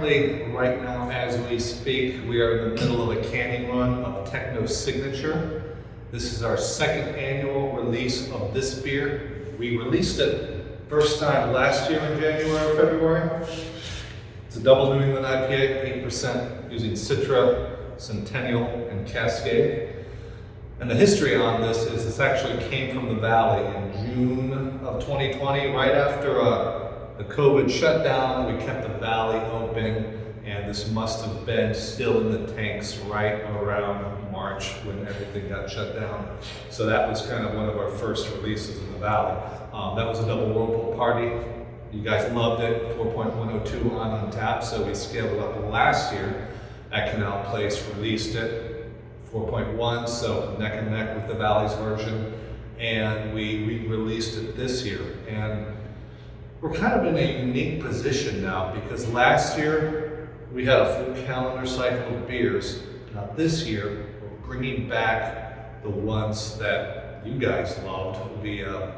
currently, right now, as we speak, we are in the middle of a canning run of Technosignature. This is our second annual release of this beer. We released it first time last year in January or February. It's a double New England IPA, 8%, using Citra, Centennial, and Cascade. And the history on this is this actually came from the Valley in June of 2020, right after the COVID shutdown. We kept the Valley open, and this must have been still in the tanks right around March when everything got shut down. So that was kind of one of our first releases in the Valley. That was a double whirlpool party. You guys loved it, 4.102 on tap, so we scaled it up last year. At Canal Place released it, 4.1, so neck and neck with the Valley's version, and we released it this year. And we're kind of in a unique position now because last year we had a full calendar cycle of beers. Now this year we're bringing back the ones that you guys loved via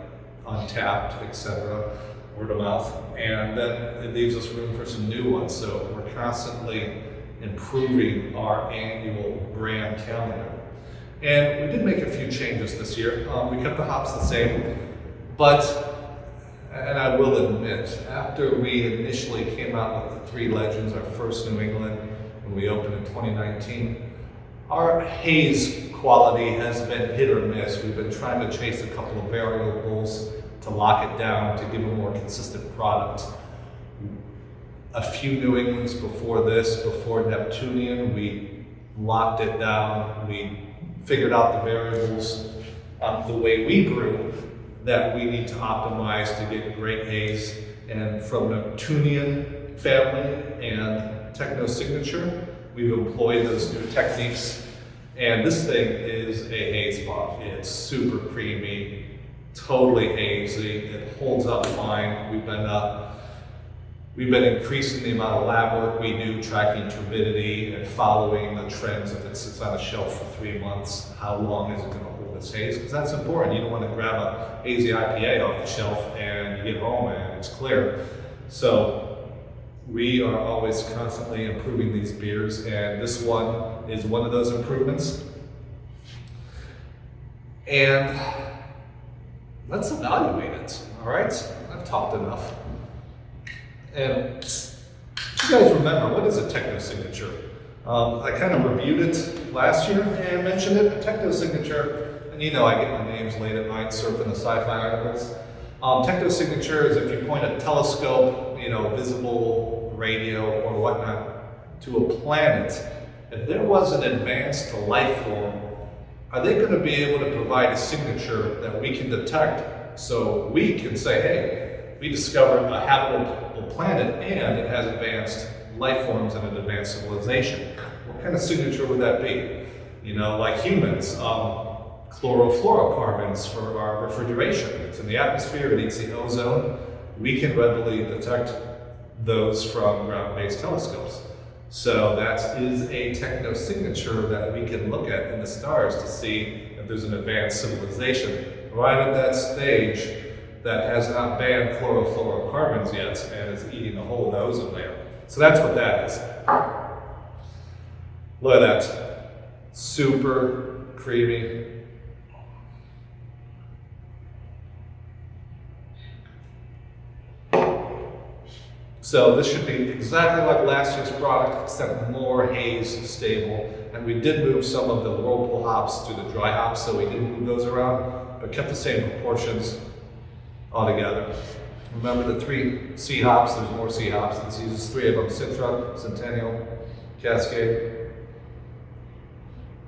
Untapped, etc., word of mouth, and then it leaves us room for some new ones. So we're constantly improving our annual brand calendar. And we did make a few changes this year. We kept the hops the same, but, and I will admit, after we initially came out with the Three Legends, our first New England, when we opened in 2019, our haze quality has been hit or miss. We've been trying to chase a couple of variables to lock it down, to give a more consistent product. A few New Englands before this, before Neptunian, we locked it down. We figured out the variables the way we brew that we need to optimize to get great haze. And from Neptunian family and Technosignature, we've employed those new techniques. And this thing is a haze bomb. It's super creamy, totally hazy. It holds up fine. We've been increasing the amount of lab work we do, tracking turbidity and following the trends. If it sits on a shelf for 3 months, how long is it going to hold its haze? Because that's important. You don't want to grab a hazy IPA off the shelf and you get home and it's clear. So we are always constantly improving these beers, and this one is one of those improvements. And let's evaluate it, all right? I've talked enough. And you guys remember, what is a Technosignature? I kind of reviewed it last year and mentioned it. A Technosignature, and you know I get my names late at night surfing the sci-fi articles. Technosignature is if you point a telescope, visible radio or whatnot, to a planet. If there was an advanced life form, are they going to be able to provide a signature that we can detect so we can say, hey, we discovered a habitable planet and it has advanced life forms and an advanced civilization? What kind of signature would that be? Like humans, chlorofluorocarbons for our refrigeration. It's in the atmosphere, it eats the ozone. We can readily detect those from ground-based telescopes. So that is a Technosignature that we can look at in the stars to see if there's an advanced civilization right at that stage that has not banned chlorofluorocarbons yet and is eating a whole ozone layer. So that's what that is. Look at that. Super creamy. So this should be exactly like last year's product, except more haze stable. And we did move some of the whirlpool hops to the dry hops, so we did move those around, but kept the same proportions altogether. Remember the 3 C hops, there's more C hops. This uses 3 of them, Citra, Centennial, Cascade.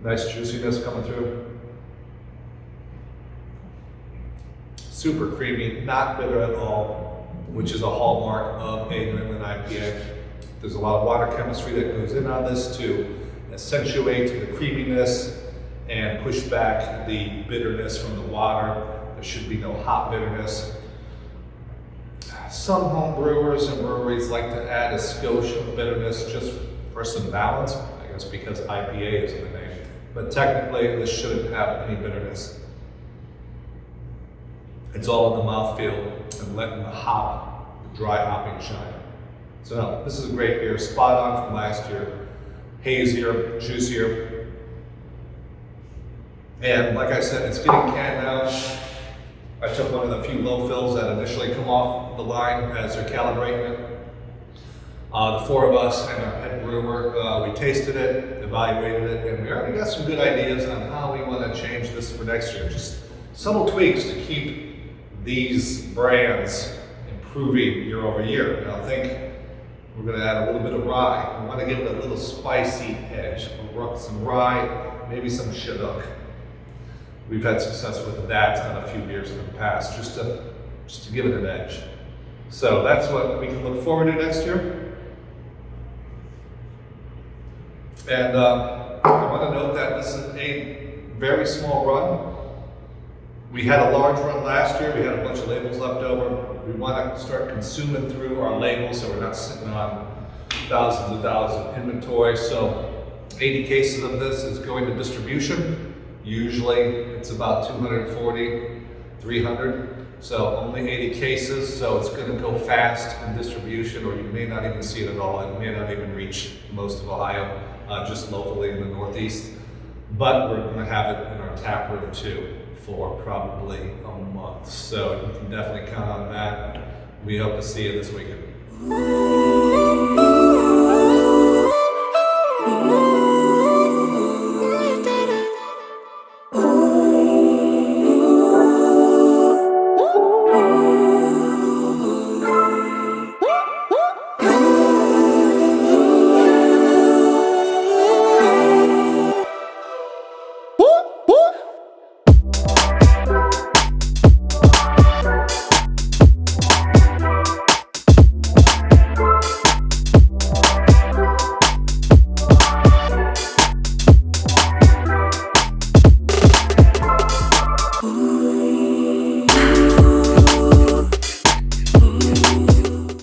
Nice juiciness coming through. Super creamy, not bitter at all, which is a hallmark of a New England IPA. There's a lot of water chemistry that goes in on this to accentuate the creaminess and push back the bitterness from the water. There should be no hop bitterness. Some home brewers and breweries like to add a skosh of bitterness just for some balance, I guess because IPA is in the name. But technically, this shouldn't have any bitterness. It's all in the mouthfeel and letting the hop, the dry hopping shine. So no, this is a great beer, spot on from last year. Hazier, juicier. And like I said, it's getting canned now. I took one of the few low fills that initially come off the line as they're calibrating it. The four of us and our head brewer, we tasted it, evaluated it, and we already got some good ideas on how we want to change this for next year. Just subtle tweaks to keep these brands improving year over year. And I think we're going to add a little bit of rye. We want to give it a little spicy edge. Some rye, maybe some Chinook. We've had success with that on a few beers in the past, just to give it an edge. So that's what we can look forward to next year. And I want to note that this is a very small run. We had a large run last year. We had a bunch of labels left over. We want to start consuming through our labels so we're not sitting on thousands and thousands of inventory. So 80 cases of this is going to distribution. Usually it's about 240, 300. So only 80 cases, so it's going to go fast in distribution, or you may not even see it at all. It may not even reach most of Ohio, just locally in the Northeast. But we're going to have it in our tap room too for probably a month. So you can definitely count on that. We hope to see you this weekend.